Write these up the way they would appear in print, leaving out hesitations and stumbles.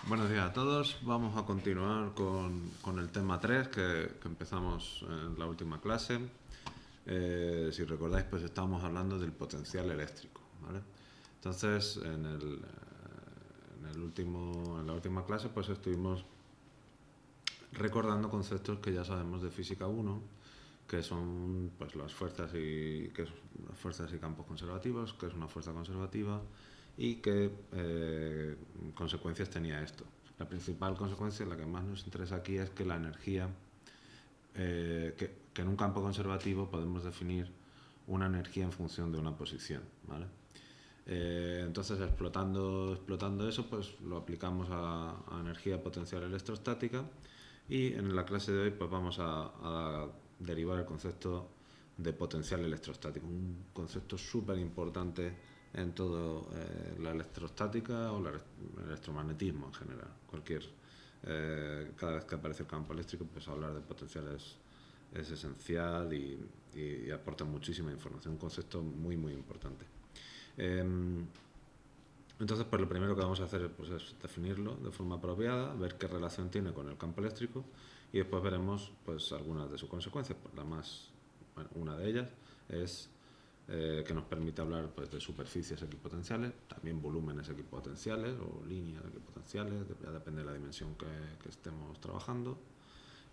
Buenos días a todos. Vamos a continuar con el tema 3 que empezamos en la última clase. Si recordáis, pues estábamos hablando del potencial eléctrico, ¿vale? Entonces, en la última clase, pues estuvimos recordando conceptos que ya sabemos de física 1, que son pues las fuerzas y campos conservativos, que es una fuerza conservativa y qué consecuencias tenía esto. La principal consecuencia, la que más nos interesa aquí, es que la energía, que en un campo conservativo podemos definir una energía en función de una posición, ¿vale? Entonces, explotando eso, pues lo aplicamos a energía potencial electrostática, y en la clase de hoy pues vamos a derivar el concepto de potencial electrostático, un concepto súper importante en todo la electrostática o el electromagnetismo en general. Cada vez que aparece el campo eléctrico, pues hablar de potencial es esencial y aporta muchísima información, un concepto muy muy importante. Entonces, pues lo primero que vamos a hacer pues, es definirlo de forma apropiada, ver qué relación tiene con el campo eléctrico, y después veremos pues algunas de sus consecuencias. Pues una de ellas es que nos permite hablar pues, de superficies equipotenciales, también volúmenes equipotenciales o líneas equipotenciales, ya depende de la dimensión que estemos trabajando.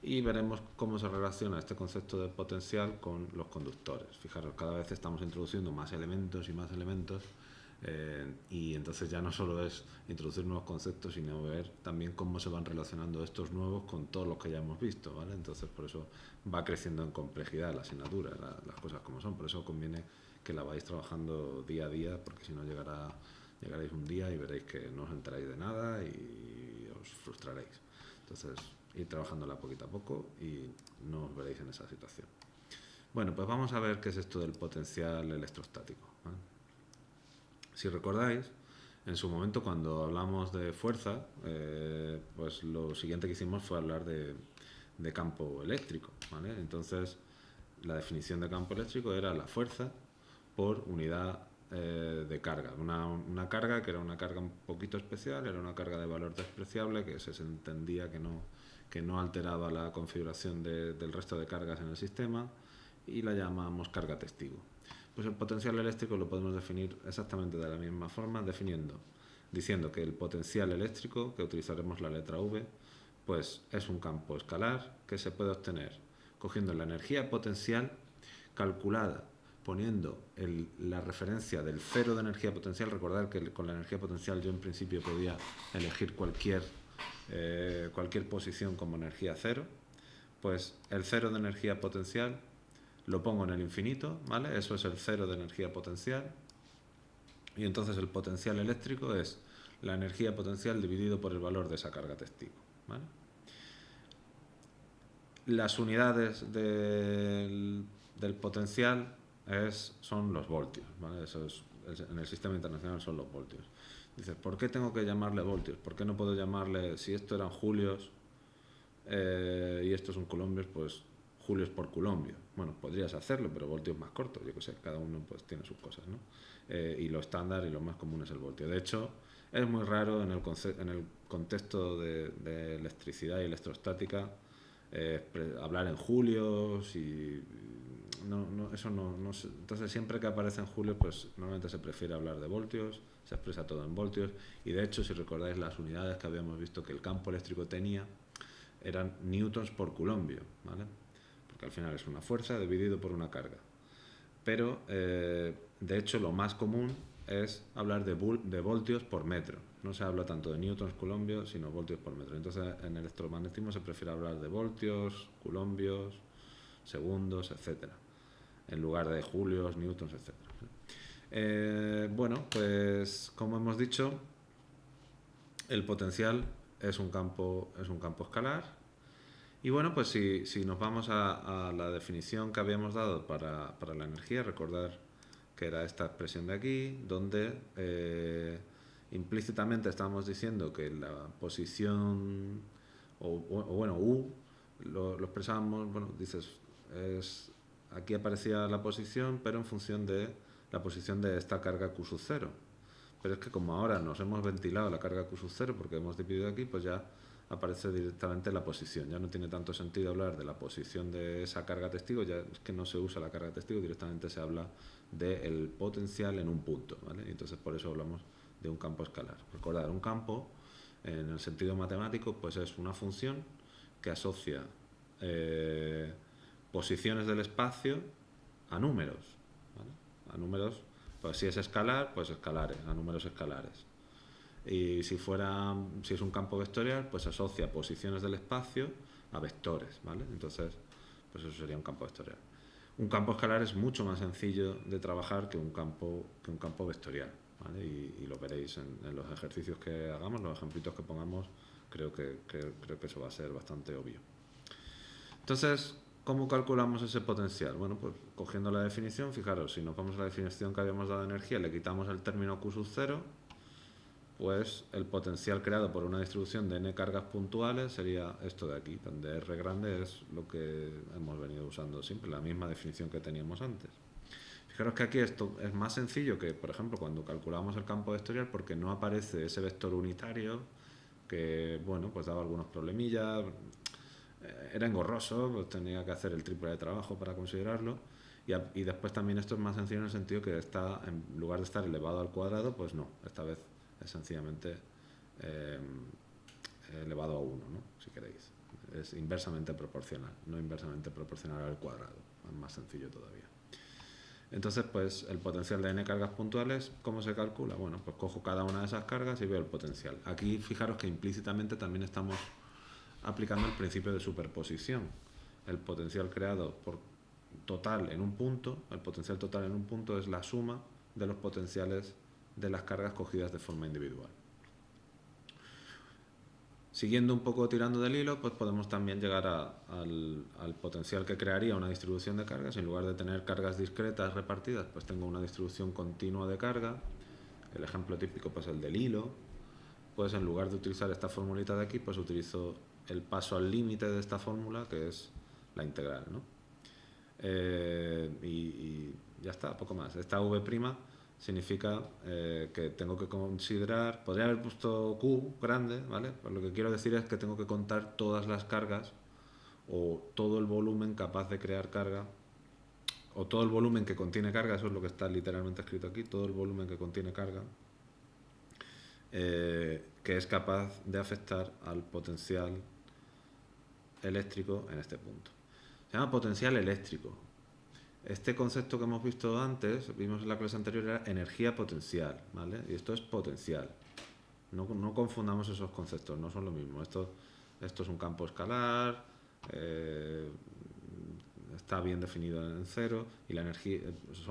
Y veremos cómo se relaciona este concepto de potencial con los conductores. Fijaros, cada vez estamos introduciendo más elementos y más elementos, y entonces ya no solo es introducir nuevos conceptos, sino ver también cómo se van relacionando estos nuevos con todos los que ya hemos visto, ¿vale? Entonces por eso va creciendo en complejidad la asignatura, las cosas como son. Por eso conviene que la vais trabajando día a día, porque si no llegaréis un día y veréis que no os enteráis de nada y os frustraréis. Entonces, ir trabajándola poquito a poco y no os veréis en esa situación. Bueno, pues vamos a ver qué es esto del potencial electrostático, ¿vale? Si recordáis, en su momento cuando hablamos de fuerza, pues lo siguiente que hicimos fue hablar de campo eléctrico, ¿vale? Entonces, la definición de campo eléctrico era la fuerza por unidad de carga. Una carga que era una carga un poquito especial, era una carga de valor despreciable, que se entendía que no alteraba la configuración del resto de cargas en el sistema, y la llamamos carga testigo. Pues el potencial eléctrico lo podemos definir exactamente de la misma forma, diciendo que el potencial eléctrico, que utilizaremos la letra V, pues es un campo escalar que se puede obtener cogiendo la energía potencial calculada poniendo la referencia del cero de energía potencial. Recordad que con la energía potencial yo en principio podía elegir cualquier posición como energía cero. Pues el cero de energía potencial lo pongo en el infinito, ¿vale? Eso es el cero de energía potencial. Y entonces el potencial eléctrico es la energía potencial dividido por el valor de esa carga testigo, ¿vale? Las unidades del potencial son los voltios, ¿vale? En el sistema internacional son los voltios. Dices, ¿por qué tengo que llamarle voltios? ¿Por qué no puedo llamarle, si esto eran julios y estos son colombios, pues julios por culombio? Bueno, podrías hacerlo, pero voltio es más corto, yo qué sé, cada uno pues tiene sus cosas, ¿no? Y lo estándar y lo más común es el voltio. De hecho, es muy raro en el contexto de electricidad y electrostática hablar en julios y eso no entonces siempre que aparece en julio pues normalmente se prefiere hablar de voltios, se expresa todo en voltios. Y de hecho, si recordáis, las unidades que habíamos visto que el campo eléctrico tenía eran newtons por culombio, ¿vale? Porque al final es una fuerza dividido por una carga. Pero de hecho lo más común es hablar de voltios por metro. No se habla tanto de newtons culombio, sino voltios por metro. Entonces en el electromagnetismo se prefiere hablar de voltios, culombios, segundos, etcétera, en lugar de julios, newtons, etcétera. Bueno, pues como hemos dicho, el potencial es un campo escalar. Y bueno, pues si nos vamos a la definición que habíamos dado para la energía, recordar que era esta expresión de aquí, donde implícitamente estábamos diciendo que la posición, bueno, U, lo expresábamos, bueno, dices, aquí aparecía la posición, pero en función de la posición de esta carga Q sub 0. pero es que como ahora nos hemos ventilado la carga Q sub 0 porque hemos dividido aquí, pues ya aparece directamente la posición. Ya no tiene tanto sentido hablar de la posición de esa carga testigo, ya es que no se usa la carga testigo, directamente se habla del potencial en un punto, ¿vale? Y entonces por eso hablamos de un campo escalar. Recordad, un campo, en el sentido matemático, pues es una función que asocia posiciones del espacio a números, ¿vale? A números, pues si es escalar, pues escalares, a números escalares. Y si es un campo vectorial, pues asocia posiciones del espacio a vectores, ¿vale? Entonces, pues eso sería un campo vectorial. Un campo escalar es mucho más sencillo de trabajar que un campo vectorial, ¿vale? Y lo veréis en los ejercicios que hagamos, los ejemplitos que pongamos, creo que eso va a ser bastante obvio. Entonces, ¿cómo calculamos ese potencial? Bueno, pues cogiendo la definición, fijaros, si nos vamos a la definición que habíamos dado de energía, le quitamos el término Q sub 0, pues el potencial creado por una distribución de n cargas puntuales sería esto de aquí, donde R grande es lo que hemos venido usando siempre, la misma definición que teníamos antes. Fijaros que aquí esto es más sencillo que, por ejemplo, cuando calculamos el campo vectorial, porque no aparece ese vector unitario que, bueno, pues daba algunos problemillas, era engorroso, pues tenía que hacer el triple de trabajo para considerarlo. Y después también esto es más sencillo en el sentido que está, en lugar de estar elevado al cuadrado, pues no, esta vez es sencillamente elevado a 1, ¿no? Si queréis. Es inversamente proporcional, no inversamente proporcional al cuadrado, es más sencillo todavía. Entonces, pues el potencial de n cargas puntuales, ¿cómo se calcula? Bueno, pues cojo cada una de esas cargas y veo el potencial. Aquí fijaros que implícitamente también estamos aplicando el principio de superposición. El potencial creado por total en un punto, el potencial total en un punto es la suma de los potenciales de las cargas cogidas de forma individual. Siguiendo un poco tirando del hilo, pues podemos también llegar al potencial que crearía una distribución de cargas. En lugar de tener cargas discretas repartidas, pues tengo una distribución continua de carga. El ejemplo típico, pues el del hilo. Pues en lugar de utilizar esta formulita de aquí, pues utilizo el paso al límite de esta fórmula, que es la integral, ¿no? Y ya está, poco más. Esta v' significa que tengo que considerar, podría haber puesto Q grande, ¿vale? Pues lo que quiero decir es que tengo que contar todas las cargas o todo el volumen capaz de crear carga o todo el volumen que contiene carga, eso es lo que está literalmente escrito aquí, todo el volumen que contiene carga que es capaz de afectar al potencial eléctrico en este punto. Se llama potencial eléctrico. Este concepto que hemos visto antes, vimos en la clase anterior, era energía potencial, ¿vale? Y esto es potencial. No confundamos esos conceptos, no son lo mismo. Esto es un campo escalar, está bien definido en cero, y la energía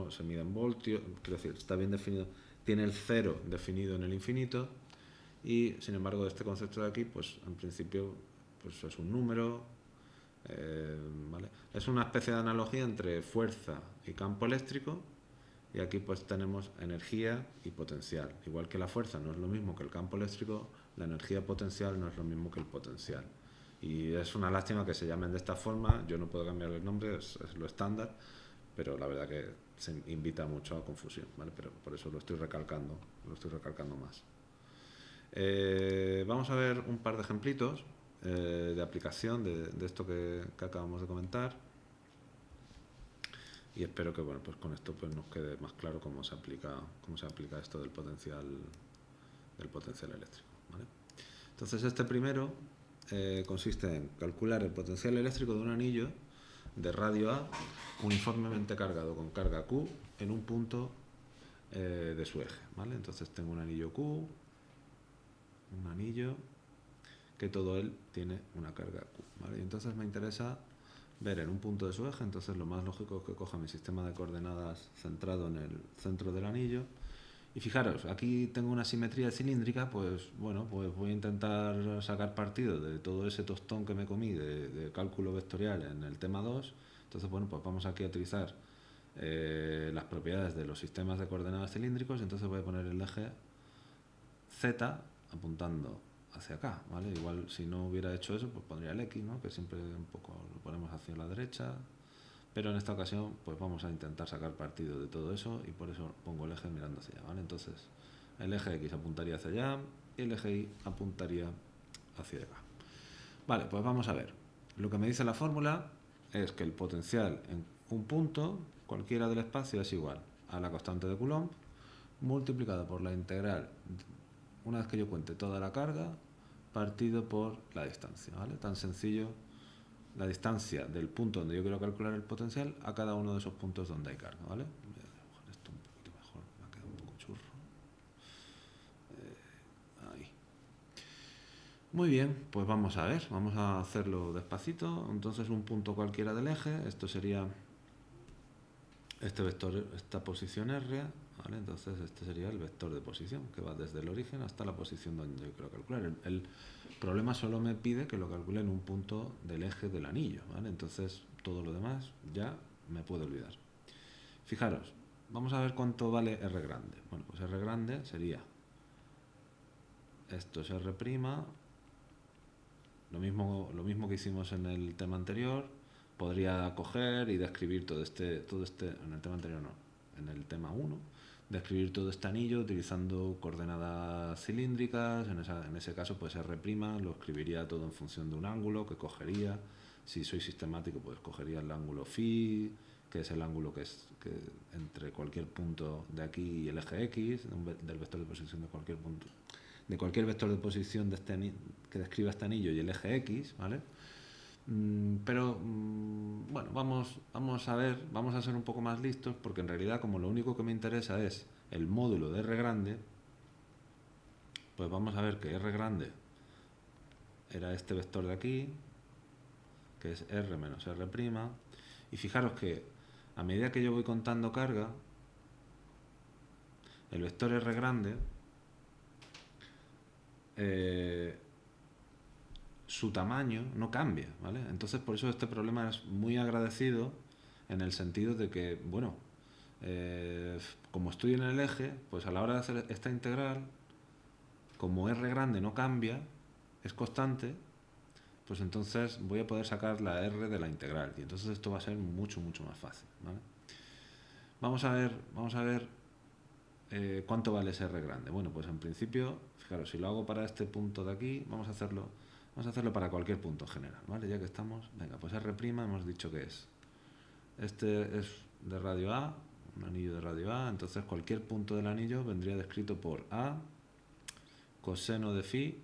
se mide en voltios, quiero decir, está bien definido, tiene el cero definido en el infinito, y sin embargo este concepto de aquí, pues en principio pues es un número, ¿vale? Es una especie de analogía entre fuerza y campo eléctrico, y aquí pues tenemos energía y potencial. Igual que la fuerza no es lo mismo que el campo eléctrico, la energía potencial no es lo mismo que el potencial. Y es una lástima que se llamen de esta forma, yo no puedo cambiar el nombre, es lo estándar, pero la verdad que se invita mucho a confusión, ¿vale? Pero por eso lo estoy recalcando más. Vamos a ver un par de ejemplitos de aplicación de esto que acabamos de comentar, y espero que bueno, pues con esto pues nos quede más claro cómo se aplica esto del potencial eléctrico, ¿vale? Entonces este primero consiste en calcular el potencial eléctrico de un anillo de radio A uniformemente cargado con carga Q en un punto de su eje, ¿vale? Entonces tengo un anillo Q, un anillo que todo él tiene una carga Q, ¿vale? Y entonces me interesa ver en un punto de su eje, entonces lo más lógico es que coja mi sistema de coordenadas centrado en el centro del anillo. Y fijaros, aquí tengo una simetría cilíndrica, pues bueno, pues voy a intentar sacar partido de todo ese tostón que me comí de cálculo vectorial en el tema 2. Entonces, bueno, pues vamos aquí a utilizar las propiedades de los sistemas de coordenadas cilíndricos. Entonces voy a poner el eje Z apuntando hacia acá, ¿vale? Igual si no hubiera hecho eso, pues pondría el X, ¿no? Que siempre un poco lo ponemos hacia la derecha. Pero en esta ocasión pues vamos a intentar sacar partido de todo eso y por eso pongo el eje mirando hacia allá, ¿vale? Entonces el eje X apuntaría hacia allá y el eje Y apuntaría hacia acá. Vale, pues vamos a ver. Lo que me dice la fórmula es que el potencial en un punto, cualquiera del espacio, es igual a la constante de Coulomb multiplicado por la integral, una vez que yo cuente toda la carga, partido por la distancia, ¿vale? Tan sencillo, la distancia del punto donde yo quiero calcular el potencial a cada uno de esos puntos donde hay carga, ¿vale? Voy a dibujar esto un poquito mejor, me ha quedado un poco churro. Ahí. Muy bien, pues vamos a ver, vamos a hacerlo despacito. Entonces un punto cualquiera del eje, esto sería este vector, esta posición R, ¿vale? Entonces este sería el vector de posición, que va desde el origen hasta la posición donde yo quiero calcular. El problema solo me pide que lo calcule en un punto del eje del anillo, ¿vale? Entonces todo lo demás ya me puedo olvidar. Fijaros, vamos a ver cuánto vale R grande. Bueno, pues R grande sería, esto es R', lo mismo que hicimos en el tema anterior. Podría coger y describir todo este, en el tema anterior no, en el tema 1, describir todo este anillo utilizando coordenadas cilíndricas. En ese caso, pues R' lo escribiría todo en función de un ángulo que cogería. Si soy sistemático, pues cogería el ángulo phi, que es el ángulo que entre cualquier punto de aquí y el eje X, del vector de posición de cualquier punto, de cualquier vector de posición de este que describa este anillo y el eje X, ¿vale? Pero bueno, vamos a ver, vamos a ser un poco más listos, porque en realidad, como lo único que me interesa es el módulo de R grande, pues vamos a ver que R grande era este vector de aquí, que es R menos R', y fijaros que a medida que yo voy contando carga, el vector R grande su tamaño no cambia, ¿vale? Entonces por eso este problema es muy agradecido, en el sentido de que, bueno, como estoy en el eje, pues a la hora de hacer esta integral, como R grande no cambia, es constante, pues entonces voy a poder sacar la R de la integral, y entonces esto va a ser mucho más fácil, ¿vale? Vamos a ver cuánto vale ese R grande. Bueno, pues en principio, fijaros, si lo hago para este punto de aquí, vamos a hacerlo para cualquier punto general, ¿vale? Ya que estamos, venga, pues R' hemos dicho que es, este es de radio A, un anillo de radio A, entonces cualquier punto del anillo vendría descrito por A coseno de phi.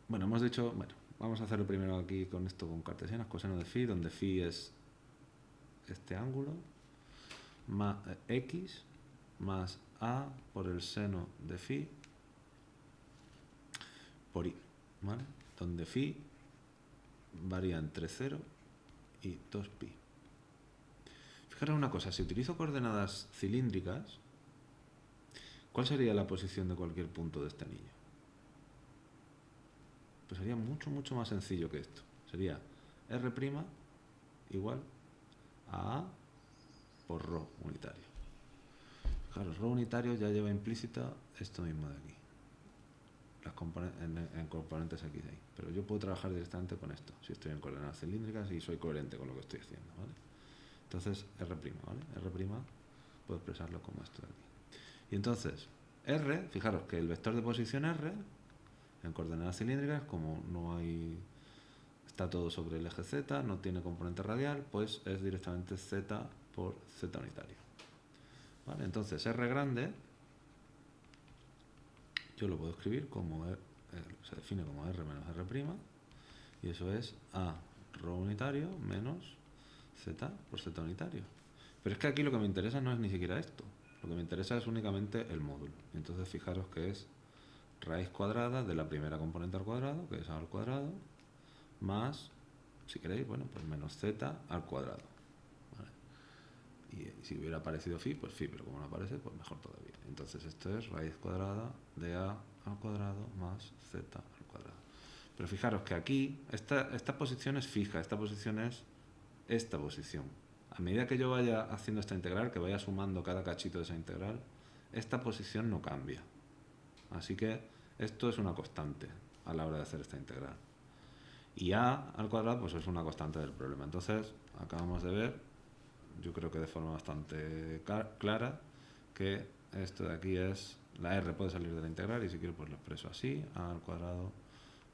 Bueno, hemos dicho, bueno, vamos a hacerlo primero aquí con esto con cartesianas, coseno de phi, donde phi es este ángulo, más X más A por el seno de phi por I, ¿vale? Donde phi varía entre 0 y 2pi. Fijaros una cosa, si utilizo coordenadas cilíndricas, ¿cuál sería la posición de cualquier punto de este anillo? Pues sería mucho más sencillo que esto. Sería R' igual a por ρ unitario. Fijaros, ρ unitario ya lleva implícita esto mismo de aquí. En componentes X de ahí. Pero yo puedo trabajar directamente con esto, si estoy en coordenadas cilíndricas y soy coherente con lo que estoy haciendo, ¿vale? Entonces, R', ¿vale? R' puedo expresarlo como esto de aquí. Y entonces, R, fijaros que el vector de posición R, en coordenadas cilíndricas, como no hay, está todo sobre el eje Z, no tiene componente radial, pues es directamente Z por Z unitario. ¿Vale? Entonces, R grande, yo lo puedo escribir como, se define como R menos R', y eso es A ρ unitario menos Z por Z unitario. Pero es que aquí lo que me interesa no es ni siquiera esto, lo que me interesa es únicamente el módulo. Entonces fijaros que es raíz cuadrada de la primera componente al cuadrado, que es A al cuadrado, más, si queréis, bueno, pues menos Z al cuadrado. ¿Vale? Y si hubiera aparecido phi, pues phi, pero como no aparece, pues mejor todavía. Entonces esto es raíz cuadrada de A al cuadrado más Z al cuadrado. Pero fijaros que aquí, esta posición es fija, esta posición es esta posición. A medida que yo vaya haciendo esta integral, que vaya sumando cada cachito de esa integral, esta posición no cambia. Así que esto es una constante a la hora de hacer esta integral. Y A al cuadrado pues es una constante del problema. Entonces, acabamos de ver, yo creo que de forma bastante clara, que esto de aquí es, la r puede salir de la integral y si quiero pues lo expreso así, a al cuadrado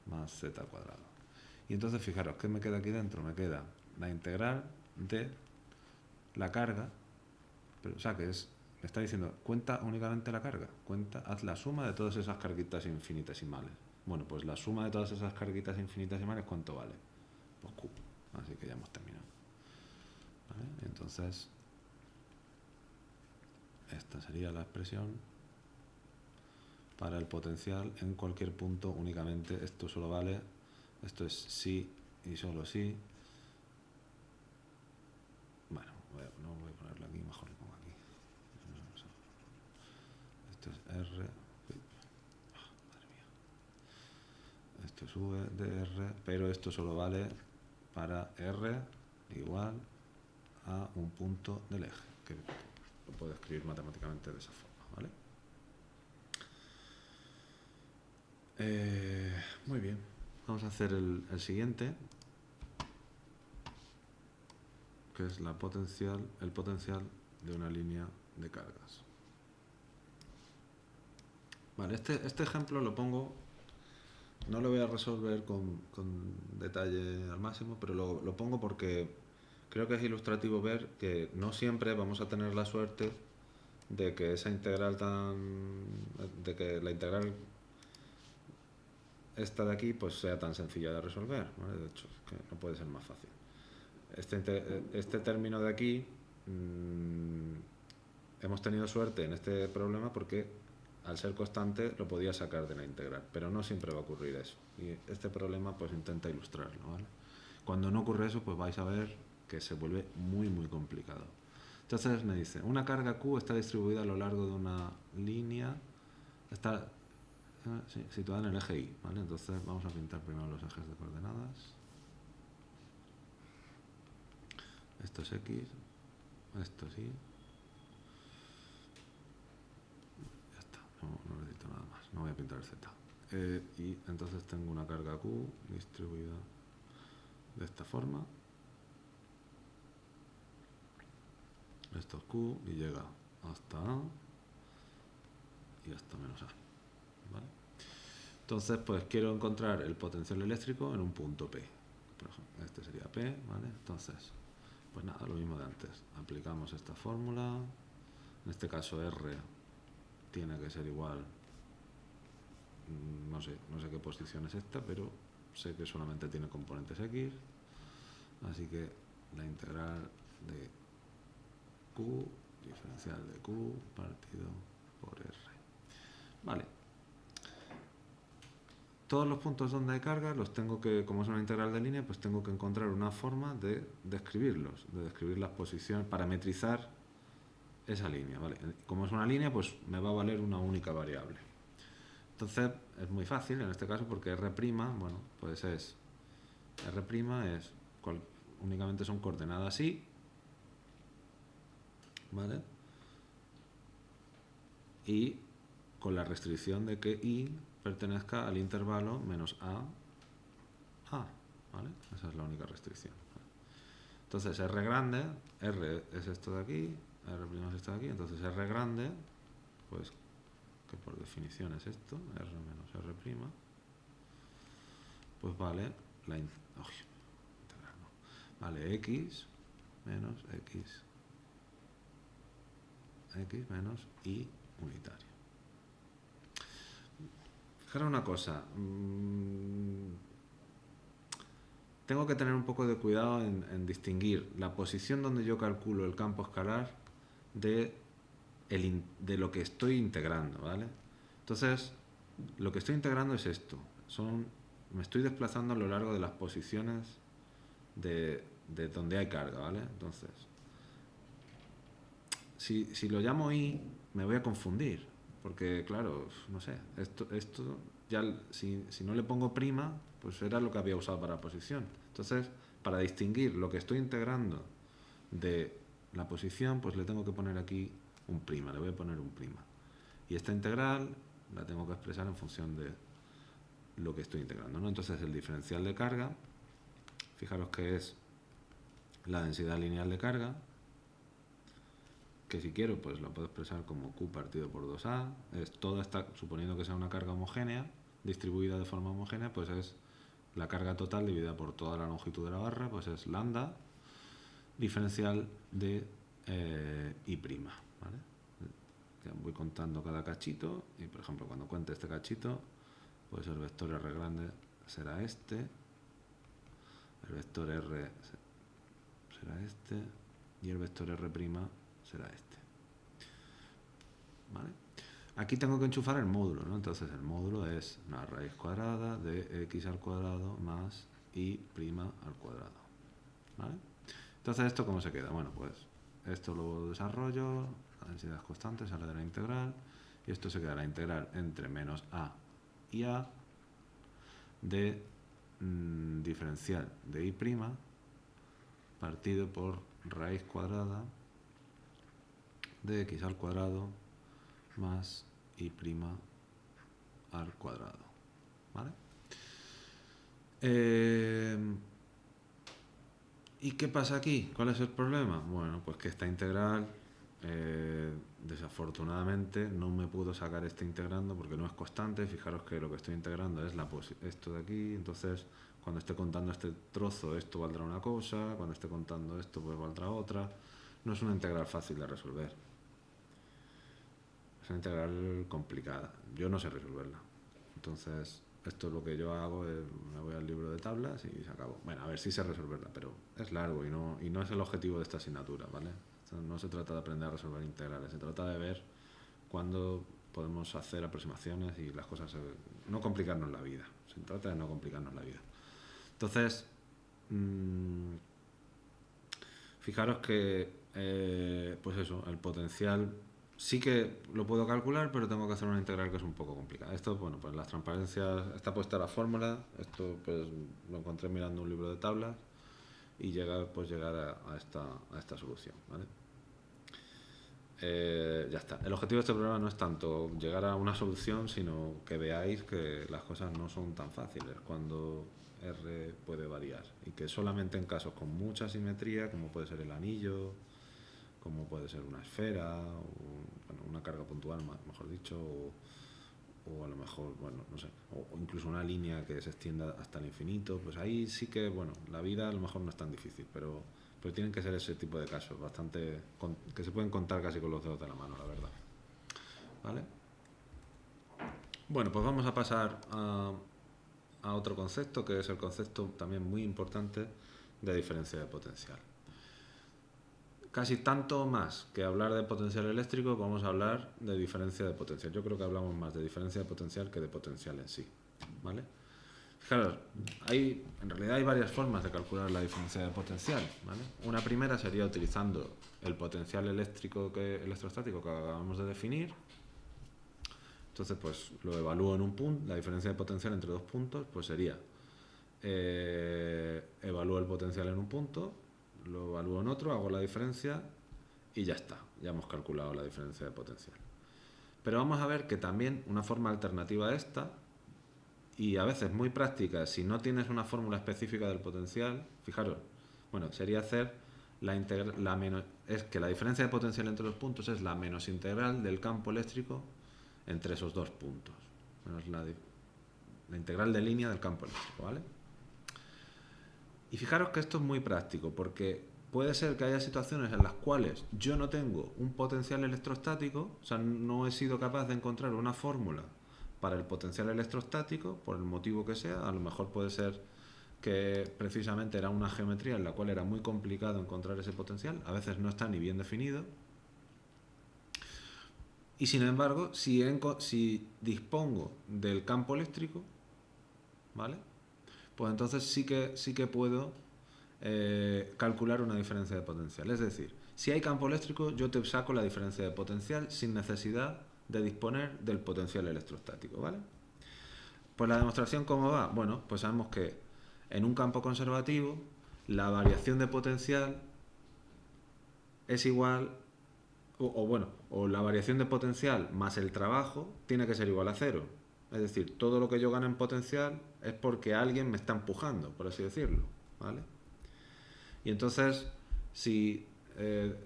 más z al cuadrado. Y entonces fijaros, ¿qué me queda aquí dentro? Me queda la integral de la carga, pero, o sea, que es, me está diciendo, cuenta únicamente la carga, haz la suma de todas esas carguitas infinitesimales. Bueno, pues la suma de todas esas carguitas infinitesimales, ¿cuánto vale? Pues Q. Así que ya hemos terminado. ¿Vale? Entonces, esta sería la expresión para el potencial en cualquier punto únicamente. Esto solo vale, esto es sí y solo sí. Bueno, no voy a ponerlo aquí, mejor lo pongo aquí. Esto es R. Madre mía. Esto es V de R, pero esto solo vale para R igual a un punto del eje, que lo puedo escribir matemáticamente de esa forma, ¿vale? Muy bien, vamos a hacer el siguiente, que es el potencial de una línea de cargas. Vale, este ejemplo lo pongo, no lo voy a resolver con detalle al máximo, pero lo pongo porque creo que es ilustrativo ver que no siempre vamos a tener la suerte de que esa integral de que la integral esta de aquí pues sea tan sencilla de resolver, ¿vale? De hecho, que no puede ser más fácil. Este término de aquí hemos tenido suerte en este problema porque al ser constante lo podía sacar de la integral, pero no siempre va a ocurrir eso. Y este problema pues intenta ilustrarlo, ¿vale? Cuando no ocurre eso, pues vais a ver que se vuelve muy muy complicado. Entonces me dice, una carga Q está distribuida a lo largo de una línea, está situada en el eje Y, ¿vale? Entonces vamos a pintar primero los ejes de coordenadas. Esto es X, esto sí. Ya está, no necesito nada más, no voy a pintar el Z. Y entonces tengo una carga Q distribuida de esta forma. Esto es Q y llega hasta A y hasta menos A. ¿Vale? Entonces, pues quiero encontrar el potencial eléctrico en un punto P. Por ejemplo, este sería P, ¿vale? Entonces, pues nada, lo mismo de antes. Aplicamos esta fórmula. En este caso R tiene que ser igual, no sé qué posición es esta, pero sé que solamente tiene componentes X. Así que la integral de Q, diferencial de Q partido por R. Vale. Todos los puntos donde hay carga los tengo que, como es una integral de línea, pues tengo que encontrar una forma de describirlos, de describir las posiciones, parametrizar esa línea, ¿vale? Como es una línea, pues me va a valer una única variable. Entonces es muy fácil en este caso porque R', bueno, pues es R' es únicamente son coordenadas Y, ¿vale? Y con la restricción de que Y pertenezca al intervalo menos A, ¿vale? Esa es la única restricción. Entonces R grande, R es esto de aquí, R' es esto de aquí, entonces R grande, pues que por definición es esto, R menos R', pues vale vale X menos X menos Y unitario. Fijaros una cosa, tengo que tener un poco de cuidado en distinguir la posición donde yo calculo el campo escalar de lo que estoy integrando, ¿vale? Entonces, lo que estoy integrando es esto. Me estoy desplazando a lo largo de las posiciones de donde hay carga, ¿vale? Entonces, si lo llamo Y, me voy a confundir. Porque, claro, no sé, esto ya, si no le pongo prima, pues era lo que había usado para posición. Entonces, para distinguir lo que estoy integrando de la posición, pues le tengo que poner aquí un prima, le voy a poner un prima. Y esta integral la tengo que expresar en función de lo que estoy integrando, ¿no? Entonces, el diferencial de carga, fijaros que es la densidad lineal de carga, que si quiero pues lo puedo expresar como Q partido por 2A, todo está, suponiendo que sea una carga homogénea, distribuida de forma homogénea, pues es la carga total dividida por toda la longitud de la barra, pues es lambda diferencial de I', ¿vale? Voy contando cada cachito y, por ejemplo, cuando cuente este cachito, pues el vector R grande será este, el vector R será este y el vector R' será este, ¿vale? Aquí tengo que enchufar el módulo, ¿no? Entonces el módulo es una raíz cuadrada de x al cuadrado más y' al cuadrado, ¿vale? Entonces, ¿esto cómo se queda? Bueno, pues esto lo desarrollo, la densidad es constante, sale de la integral, y esto se queda la integral entre menos a y a de diferencial de i' partido por raíz cuadrada de x al cuadrado más i' al cuadrado, ¿vale? ¿Y qué pasa aquí? ¿Cuál es el problema? Bueno, pues que esta integral, desafortunadamente, no me puedo sacar este integrando porque no es constante. Fijaros que lo que estoy integrando es esto de aquí, entonces cuando esté contando este trozo esto valdrá una cosa, cuando esté contando esto pues valdrá otra. No es una integral fácil de resolver. Es una integral complicada. Yo no sé resolverla. Entonces, esto es lo que yo hago, me voy al libro de tablas y se acabó. Bueno, a ver si sé resolverla, pero es largo y no es el objetivo de esta asignatura, ¿vale? No se trata de aprender a resolver integrales, se trata de ver cuándo podemos hacer aproximaciones y las cosas, no complicarnos la vida. Se trata de no complicarnos la vida. Entonces, fijaros que, pues eso, el potencial sí que lo puedo calcular, pero tengo que hacer una integral que es un poco complicada. Esto, bueno, pues las transparencias, está puesta la fórmula, esto pues lo encontré mirando un libro de tablas y llegar a esta solución, ¿vale? Ya está. El objetivo de este programa no es tanto llegar a una solución, sino que veáis que las cosas no son tan fáciles cuando R puede variar y que solamente en casos con mucha simetría, como puede ser el anillo, como puede ser una esfera, o una carga puntual, mejor dicho, o a lo mejor, bueno, no sé, o incluso una línea que se extienda hasta el infinito, pues ahí sí que, bueno, la vida a lo mejor no es tan difícil, pero tienen que ser ese tipo de casos, bastante, que se pueden contar casi con los dedos de la mano, la verdad. ¿Vale? Bueno, pues vamos a pasar a otro concepto, que es el concepto también muy importante de diferencia de potencial. Casi tanto más que hablar de potencial eléctrico, vamos a hablar de diferencia de potencial. Yo creo que hablamos más de diferencia de potencial que de potencial en sí, ¿vale? Fijaros, en realidad hay varias formas de calcular la diferencia de potencial, ¿vale? Una primera sería utilizando el potencial electrostático que acabamos de definir. Entonces, pues lo evalúo en un punto, la diferencia de potencial entre dos puntos, pues sería, evalúo el potencial en un punto, lo evalúo en otro, hago la diferencia y ya está, ya hemos calculado la diferencia de potencial. Pero vamos a ver que también una forma alternativa a esta, y a veces muy práctica, si no tienes una fórmula específica del potencial, fijaros, bueno, sería hacer es que la diferencia de potencial entre los puntos es la menos integral del campo eléctrico entre esos dos puntos, menos la integral de línea del campo eléctrico, ¿vale? Y fijaros que esto es muy práctico, porque puede ser que haya situaciones en las cuales yo no tengo un potencial electrostático, o sea, no he sido capaz de encontrar una fórmula para el potencial electrostático, por el motivo que sea. A lo mejor puede ser que precisamente era una geometría en la cual era muy complicado encontrar ese potencial, a veces no está ni bien definido. Y sin embargo, si dispongo del campo eléctrico, ¿vale? Pues entonces sí que puedo calcular una diferencia de potencial. Es decir, si hay campo eléctrico, yo te saco la diferencia de potencial sin necesidad de disponer del potencial electrostático, ¿vale? Pues la demostración, ¿cómo va? Bueno, pues sabemos que en un campo conservativo la variación de potencial es igual, o la variación de potencial más el trabajo tiene que ser igual a cero. Es decir, todo lo que yo gano en potencial es porque alguien me está empujando, por así decirlo, ¿vale? Y entonces, si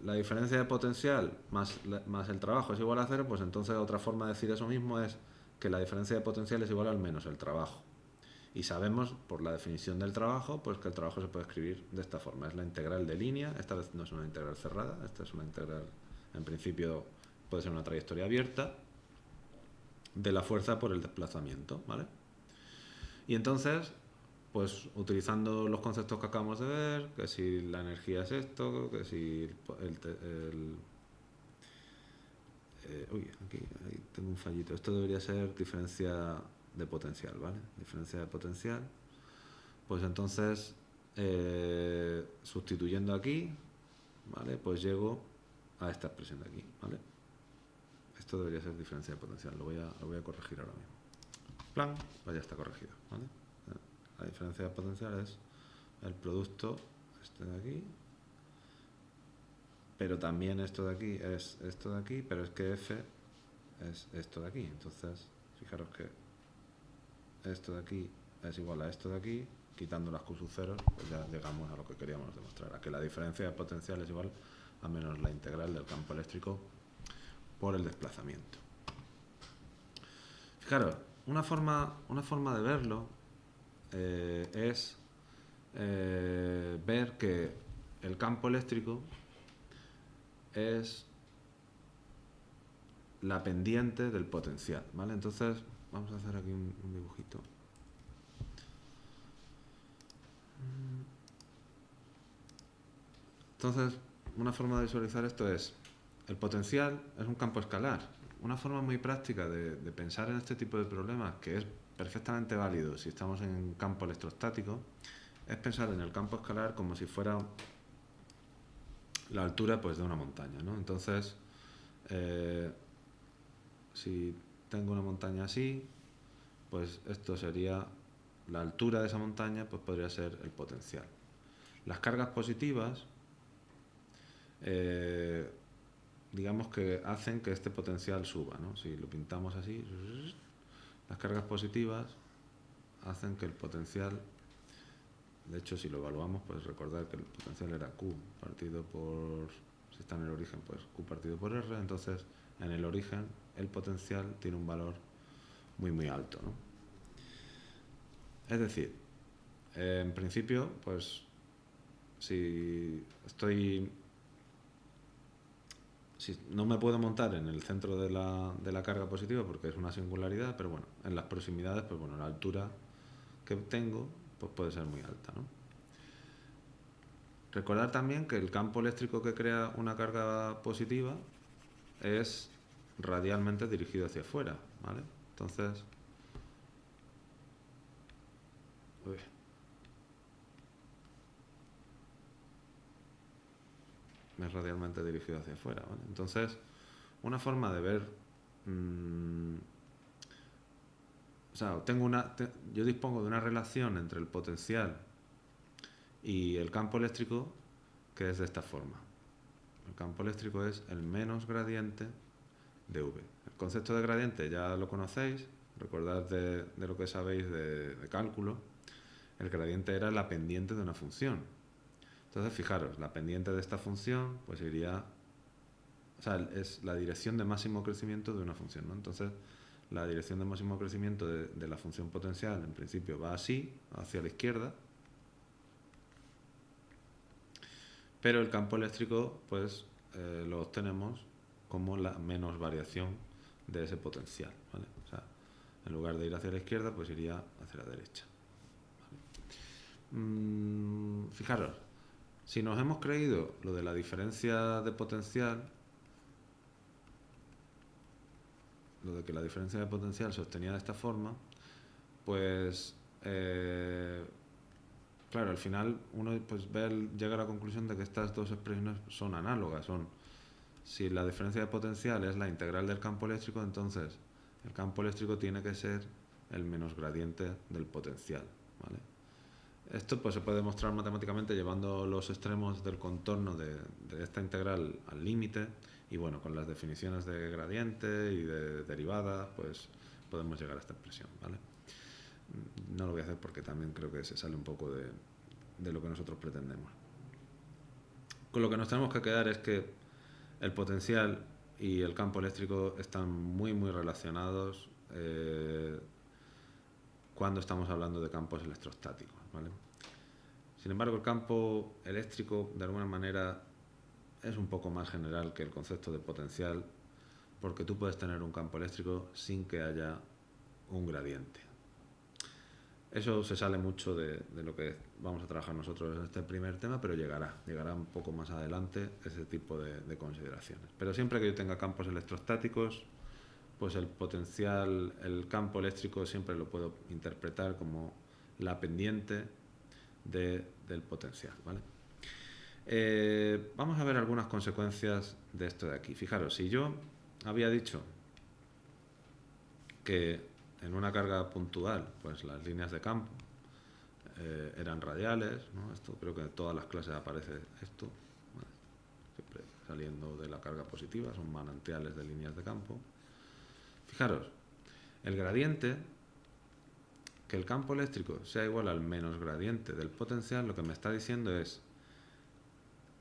la diferencia de potencial más el trabajo es igual a 0, pues entonces otra forma de decir eso mismo es que la diferencia de potencial es igual al menos el trabajo. Y sabemos por la definición del trabajo, pues que el trabajo se puede escribir de esta forma. Es la integral de línea, esta vez no es una integral cerrada, esta es una integral, en principio puede ser una trayectoria abierta, de la fuerza por el desplazamiento, ¿vale? Y entonces, pues utilizando los conceptos que acabamos de ver, que si la energía es esto, que si uy, aquí tengo un fallito. Esto debería ser diferencia de potencial, ¿vale? Diferencia de potencial. Pues entonces, sustituyendo aquí, ¿vale? Pues llego a esta expresión de aquí, ¿vale? Esto debería ser diferencia de potencial. Lo voy a corregir ahora mismo. Plan, pues ya está corregido, ¿vale? La diferencia de potencial es el producto este de aquí, pero también esto de aquí es esto de aquí, pero es que F es esto de aquí. Entonces, fijaros que esto de aquí es igual a esto de aquí, quitando las Q sub ceros, pues ya llegamos a lo que queríamos demostrar, a que la diferencia de potencial es igual a menos la integral del campo eléctrico por el desplazamiento. Fijaros, una forma de verlo es ver que el campo eléctrico es la pendiente del potencial, ¿vale? Entonces, vamos a hacer aquí un dibujito. Entonces, una forma de visualizar esto es, el potencial es un campo escalar. Una forma muy práctica de pensar en este tipo de problemas, que es perfectamente válido si estamos en un campo electrostático, es pensar en el campo escalar como si fuera la altura, pues, de una montaña, ¿no? Entonces, si tengo una montaña así, pues esto sería la altura de esa montaña, pues podría ser el potencial. Las cargas positivas, digamos que hacen que este potencial suba, ¿no? Si lo pintamos así, las cargas positivas hacen que el potencial, de hecho si lo evaluamos, pues recordar que el potencial era Q partido por, si está en el origen, pues Q partido por R, entonces en el origen el potencial tiene un valor muy alto, ¿no? Es decir, en principio, pues si no me puedo montar en el centro de la carga positiva porque es una singularidad, pero bueno, en las proximidades, pues bueno, la altura que tengo pues puede ser muy alta, ¿no? Recordar también que el campo eléctrico que crea una carga positiva es radialmente dirigido hacia afuera, ¿vale? Entonces, es radialmente dirigido hacia afuera, ¿vale? Entonces, una forma de ver, o sea, yo dispongo de una relación entre el potencial y el campo eléctrico que es de esta forma. El campo eléctrico es el menos gradiente de V. El concepto de gradiente ya lo conocéis, recordad de lo que sabéis de cálculo. El gradiente era la pendiente de una función. Entonces, fijaros, la pendiente de esta función pues iría, o sea, es la dirección de máximo crecimiento de una función, ¿no? Entonces, la dirección de máximo crecimiento de la función potencial en principio va así, hacia la izquierda, pero el campo eléctrico pues lo obtenemos como la menos variación de ese potencial, ¿vale? O sea, en lugar de ir hacia la izquierda, pues iría hacia la derecha, ¿vale? Fijaros, si nos hemos creído lo de la diferencia de potencial, lo de que la diferencia de potencial se obtenía de esta forma, pues claro, al final uno pues llega a la conclusión de que estas dos expresiones son análogas. Si la diferencia de potencial es la integral del campo eléctrico, entonces el campo eléctrico tiene que ser el menos gradiente del potencial, ¿vale? Esto pues se puede demostrar matemáticamente llevando los extremos del contorno de esta integral al límite, y bueno, con las definiciones de gradiente y de derivada, pues podemos llegar a esta expresión, ¿vale? No lo voy a hacer porque también creo que se sale un poco de lo que nosotros pretendemos. con lo que nos tenemos que quedar es que el potencial y el campo eléctrico están muy muy relacionados cuando estamos hablando de campos electrostáticos, ¿vale? Sin embargo, el campo eléctrico de alguna manera es un poco más general que el concepto de potencial, porque tú puedes tener un campo eléctrico sin que haya un gradiente. Eso se sale mucho de lo que vamos a trabajar nosotros en este primer tema, pero llegará un poco más adelante ese tipo de consideraciones. Pero siempre que yo tenga campos electrostáticos, pues el potencial, el campo eléctrico siempre lo puedo interpretar como la pendiente del potencial, ¿vale? Vamos a ver algunas consecuencias de esto de aquí. Fijaros, si yo había dicho que en una carga puntual, pues las líneas de campo eran radiales, ¿no? Esto creo que en todas las clases aparece esto, ¿vale? Siempre saliendo de la carga positiva, son manantiales de líneas de campo. Fijaros, el gradiente, que el campo eléctrico sea igual al menos gradiente del potencial, lo que me está diciendo es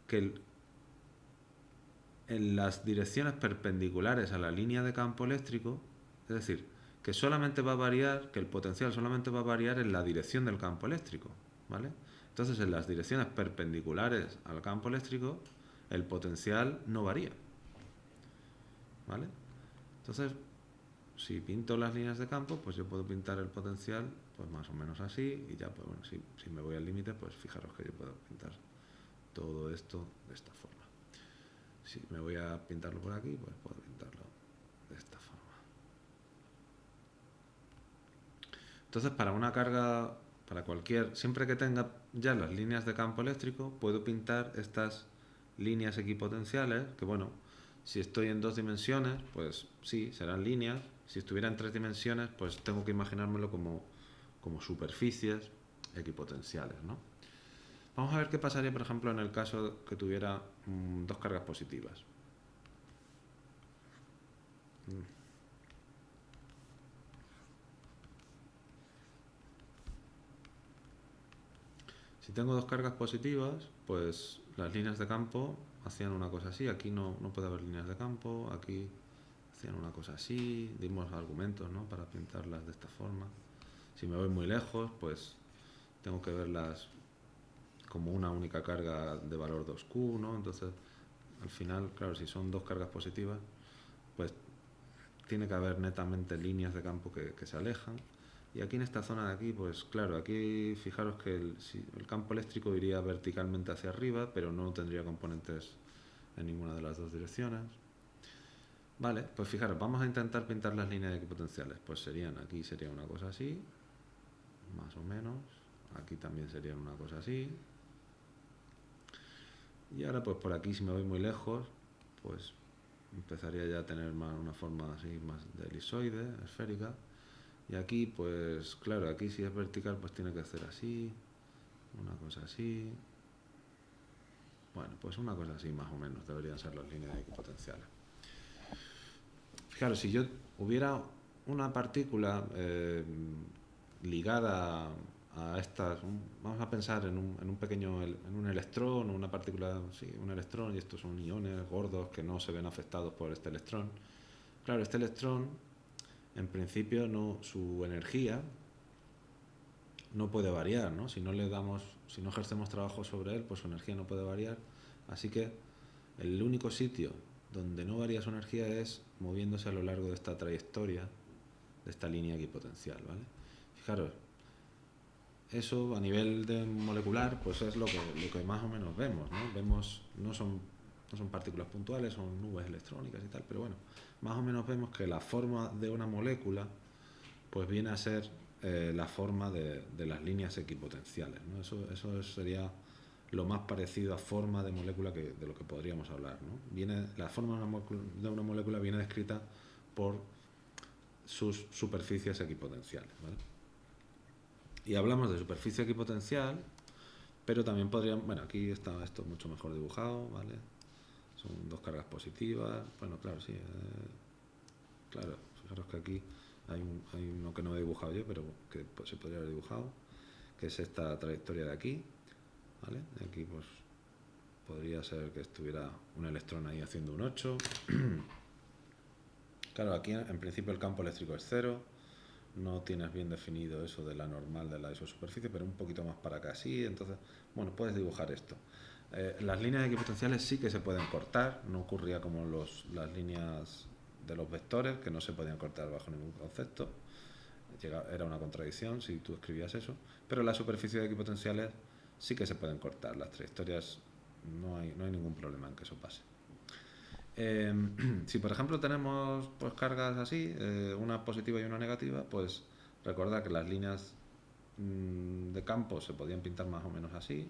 que en las direcciones perpendiculares a la línea de campo eléctrico, es decir, que solamente va a variar, que el potencial solamente va a variar en la dirección del campo eléctrico, ¿vale? Entonces, en las direcciones perpendiculares al campo eléctrico, el potencial no varía, ¿vale? Entonces, si pinto las líneas de campo, pues yo puedo pintar el potencial pues más o menos así, y ya, pues bueno, si me voy al límite, pues fijaros que yo puedo pintar todo esto de esta forma. Si me voy a pintarlo por aquí, pues puedo pintarlo de esta forma. Entonces, para una carga, para cualquier, siempre que tenga ya las líneas de campo eléctrico, puedo pintar estas líneas equipotenciales, que bueno, si estoy en 2 dimensiones, pues sí, serán líneas. Si estuviera en 3 dimensiones, pues tengo que imaginármelo como superficies equipotenciales, ¿no? Vamos a ver qué pasaría, por ejemplo, en el caso que tuviera 2 cargas positivas. Si tengo 2 cargas positivas, pues las líneas de campo hacían una cosa así. Aquí no puede haber líneas de campo, aquí hacían una cosa así. Dimos argumentos, ¿no?, para pintarlas de esta forma. Si me voy muy lejos, pues tengo que verlas como una única carga de valor 2Q, ¿no? Entonces, al final, claro, si son 2 cargas positivas, pues tiene que haber netamente líneas de campo que se alejan. Y aquí en esta zona de aquí, pues claro, aquí fijaros que el campo eléctrico iría verticalmente hacia arriba, pero no tendría componentes en ninguna de las 2 direcciones. Vale, pues fijaros, vamos a intentar pintar las líneas equipotenciales. Pues aquí sería una cosa así, más o menos. Aquí también sería una cosa así. Y ahora pues por aquí, si me voy muy lejos, pues empezaría ya a tener una forma así más de elipsoide, esférica. Y aquí, pues claro, aquí si es vertical, pues tiene que hacer así, una cosa así. Bueno, pues una cosa así más o menos deberían ser las líneas equipotenciales. Fijaros, si yo hubiera una partícula ligada a estas, vamos a pensar en un electrón, una partícula, sí, un electrón, y estos son iones gordos que no se ven afectados por este electrón. Claro, este electrón, en principio, su energía no puede variar, ¿no? Si no ejercemos trabajo sobre él, pues su energía no puede variar. Así que el único sitio donde no varía su energía es moviéndose a lo largo de esta trayectoria, de esta línea equipotencial, ¿vale? Fijaros, eso a nivel molecular, pues es lo que más o menos vemos, ¿no? No son partículas puntuales, son nubes electrónicas y tal, pero bueno, más o menos vemos que la forma de una molécula pues viene a ser la forma de las líneas equipotenciales, ¿no? Eso sería lo más parecido a forma de molécula de lo que podríamos hablar, ¿no? La forma de una molécula viene descrita por sus superficies equipotenciales, ¿vale? Y hablamos de superficie equipotencial, pero también podríamos... Bueno, aquí está esto mucho mejor dibujado, ¿vale? Son 2 cargas positivas. Bueno, claro, sí. Claro, fijaros que aquí hay uno que no he dibujado yo, pero que se podría haber dibujado, que es esta trayectoria de aquí, ¿vale? Aquí, pues, podría ser que estuviera un electrón ahí haciendo un 8. Claro, aquí en principio el campo eléctrico es 0. No tienes bien definido eso de la normal de la isosuperficie, pero un poquito más para acá sí. Entonces, bueno, puedes dibujar esto. Las líneas equipotenciales sí que se pueden cortar. No ocurría como las líneas de los vectores, que no se podían cortar bajo ningún concepto. Era una contradicción si tú escribías eso. Pero las superficies equipotenciales sí que se pueden cortar. Las trayectorias no hay ningún problema en que eso pase. Si por ejemplo tenemos pues cargas así, una positiva y una negativa, pues recordad que las líneas de campo se podían pintar más o menos así,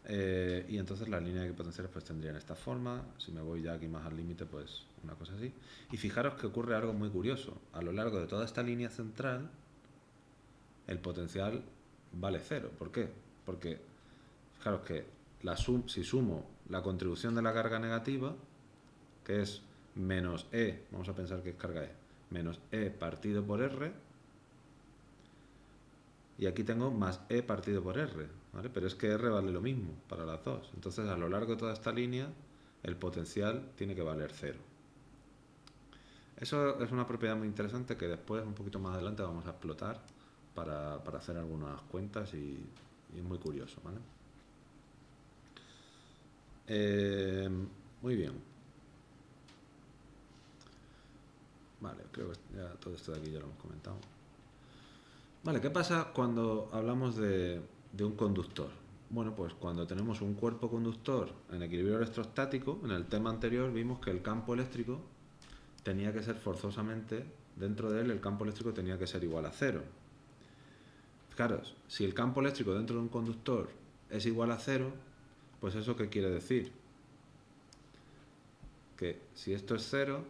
y entonces las líneas equipotenciales pues tendrían esta forma. Si me voy ya aquí más al límite, pues una cosa así. Y fijaros que ocurre algo muy curioso. A lo largo de toda esta línea central el potencial vale 0. ¿Por qué? Porque fijaros que si sumo la contribución de la carga negativa, que es menos E, vamos a pensar que es carga E, menos E partido por R, y aquí tengo más E partido por R, ¿vale? Pero es que R vale lo mismo para las dos. Entonces, a lo largo de toda esta línea, el potencial tiene que valer 0. Eso es una propiedad muy interesante que después, un poquito más adelante, vamos a explotar para hacer algunas cuentas y es muy curioso, ¿vale? Muy bien. Vale, creo que ya todo esto de aquí ya lo hemos comentado. Vale, ¿qué pasa cuando hablamos de un conductor? Bueno, pues cuando tenemos un cuerpo conductor en equilibrio electrostático, en el tema anterior vimos que el campo eléctrico tenía que ser forzosamente, dentro de él el campo eléctrico tenía que ser igual a 0. Fijaros, si el campo eléctrico dentro de un conductor es igual a 0, pues ¿eso qué quiere decir? Que si esto es 0,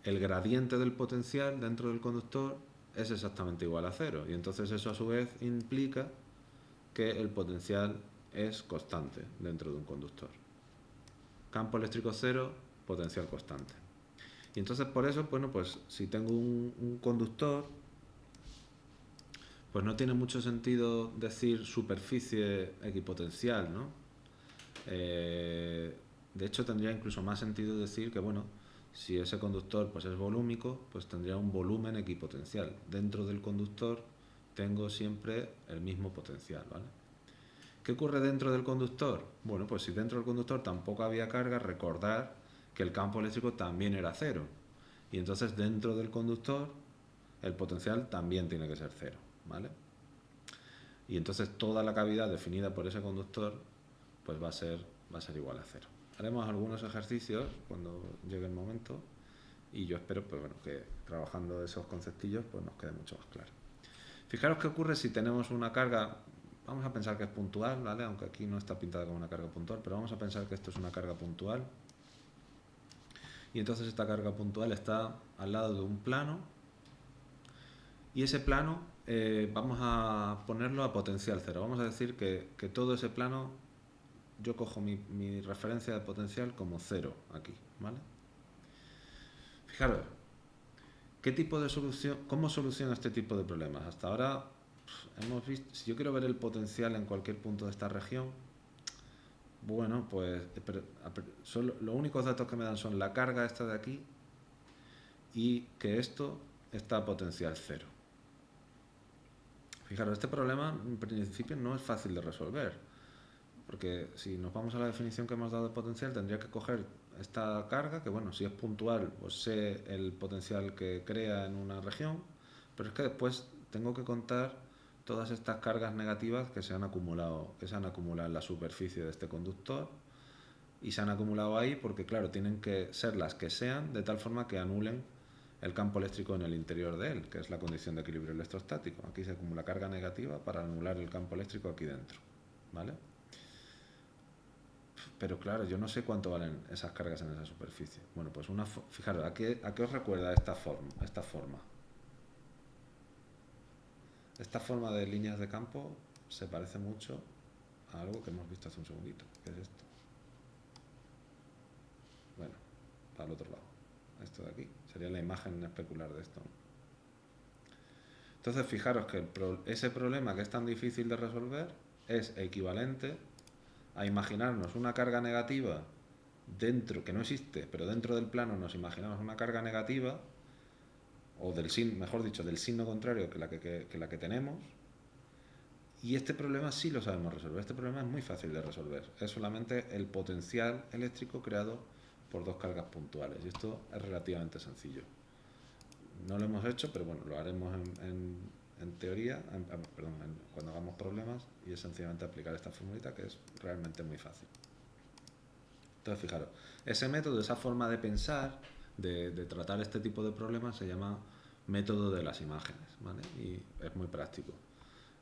el gradiente del potencial dentro del conductor es exactamente igual a 0. Y entonces eso a su vez implica que el potencial es constante dentro de un conductor. Campo eléctrico 0, potencial constante. Y entonces por eso, bueno, pues si tengo un conductor, pues no tiene mucho sentido decir superficie equipotencial, ¿no? De hecho tendría incluso más sentido decir que, bueno, si ese conductor pues es volúmico, pues tendría un volumen equipotencial. Dentro del conductor tengo siempre el mismo potencial, ¿vale? ¿Qué ocurre dentro del conductor? Bueno, pues si dentro del conductor tampoco había carga, recordar que el campo eléctrico también era 0. Y entonces dentro del conductor el potencial también tiene que ser 0, ¿vale? Y entonces toda la cavidad definida por ese conductor pues va a ser igual a 0. Haremos algunos ejercicios cuando llegue el momento y yo espero pues, bueno, que trabajando esos conceptillos pues nos quede mucho más claro. Fijaros qué ocurre si tenemos una carga, vamos a pensar que es puntual, ¿vale? Aunque aquí no está pintada como una carga puntual, pero vamos a pensar que esto es una carga puntual. Y entonces esta carga puntual está al lado de un plano y ese plano vamos a ponerlo a potencial 0. Vamos a decir que todo ese plano, yo cojo mi referencia de potencial como 0 aquí, ¿vale? Fijaros, ¿qué tipo de solución, cómo soluciono este tipo de problemas? Hasta ahora hemos visto, si yo quiero ver el potencial en cualquier punto de esta región, bueno, pues los únicos datos que me dan son la carga esta de aquí y que esto está a potencial 0. Fijaros, este problema en principio no es fácil de resolver, porque si nos vamos a la definición que hemos dado de potencial, tendría que coger esta carga, que bueno, si es puntual, pues sé el potencial que crea en una región, pero es que después tengo que contar todas estas cargas negativas que se han acumulado en la superficie de este conductor, y se han acumulado ahí porque, claro, tienen que ser las que sean de tal forma que anulen el campo eléctrico en el interior de él, que es la condición de equilibrio electrostático. Aquí se acumula carga negativa para anular el campo eléctrico aquí dentro, ¿vale? Pero claro, yo no sé cuánto valen esas cargas en esa superficie. Bueno, pues fijaros, ¿a qué os recuerda esta forma? Esta forma de líneas de campo se parece mucho a algo que hemos visto hace un segundito, que es esto. Bueno, para el otro lado. Esto de aquí sería la imagen especular de esto, ¿no? Entonces fijaros que ese problema que es tan difícil de resolver, es equivalente a imaginarnos una carga negativa dentro, que no existe, pero dentro del plano nos imaginamos una carga negativa, o del signo, mejor dicho, del signo contrario que la que tenemos, y este problema sí lo sabemos resolver. Este problema es muy fácil de resolver. Es solamente el potencial eléctrico creado por dos cargas puntuales, y esto es relativamente sencillo. No lo hemos hecho, pero bueno, lo haremos en teoría, cuando hagamos problemas, y es sencillamente aplicar esta formulita, que es realmente muy fácil. Entonces, fijaros, ese método, esa forma de pensar, de tratar este tipo de problemas, se llama método de las imágenes, ¿vale? Y es muy práctico.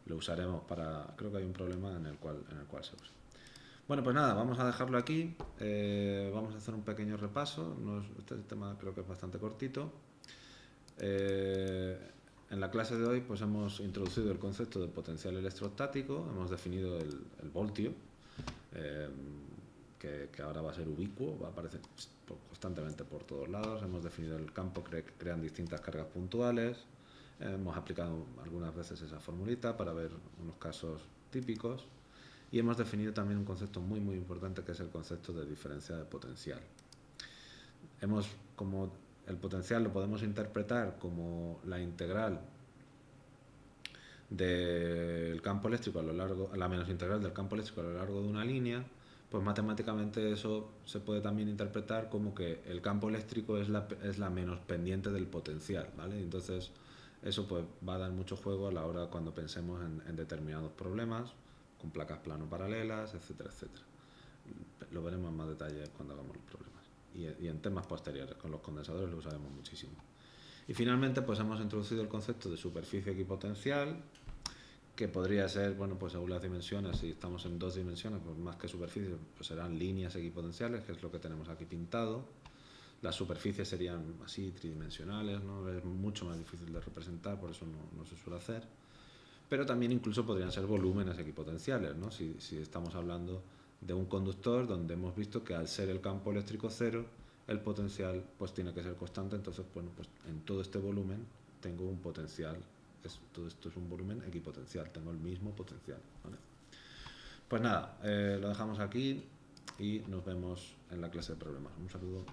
Lo usaremos para, creo que hay un problema en el cual se usa. Bueno, pues nada, vamos a dejarlo aquí. Vamos a hacer un pequeño repaso. Este tema creo que es bastante cortito. En la clase de hoy pues hemos introducido el concepto de potencial electrostático, hemos definido el voltio, que ahora va a ser ubicuo, va a aparecer constantemente por todos lados. Hemos definido el campo que crean distintas cargas puntuales. Hemos aplicado algunas veces esa formulita para ver unos casos típicos. Y hemos definido también un concepto muy importante, que es el concepto de diferencia de potencial. Como el potencial lo podemos interpretar como la integral del campo eléctrico a lo largo, la menos integral del campo eléctrico a lo largo de una línea, pues matemáticamente eso se puede también interpretar como que el campo eléctrico es la menos pendiente del potencial, ¿vale? Entonces eso pues va a dar mucho juego a la hora cuando pensemos en determinados problemas, con placas plano paralelas, etcétera, etcétera. Lo veremos en más detalle cuando hagamos los problemas. Y en temas posteriores, con los condensadores lo usaremos muchísimo. Y finalmente pues hemos introducido el concepto de superficie equipotencial, que podría ser, bueno, pues según las dimensiones, si estamos en dos dimensiones, pues más que superficie, pues serán líneas equipotenciales, que es lo que tenemos aquí pintado. Las superficies serían así tridimensionales, ¿no? Es mucho más difícil de representar, por eso no se suele hacer. Pero también incluso podrían ser volúmenes equipotenciales, ¿no? Si estamos hablando de un conductor donde hemos visto que al ser el campo eléctrico cero, el potencial pues tiene que ser constante. Entonces, bueno, pues en todo este volumen tengo un potencial, todo esto es un volumen equipotencial, tengo el mismo potencial, ¿vale? Pues nada, lo dejamos aquí y nos vemos en la clase de problemas. Un saludo.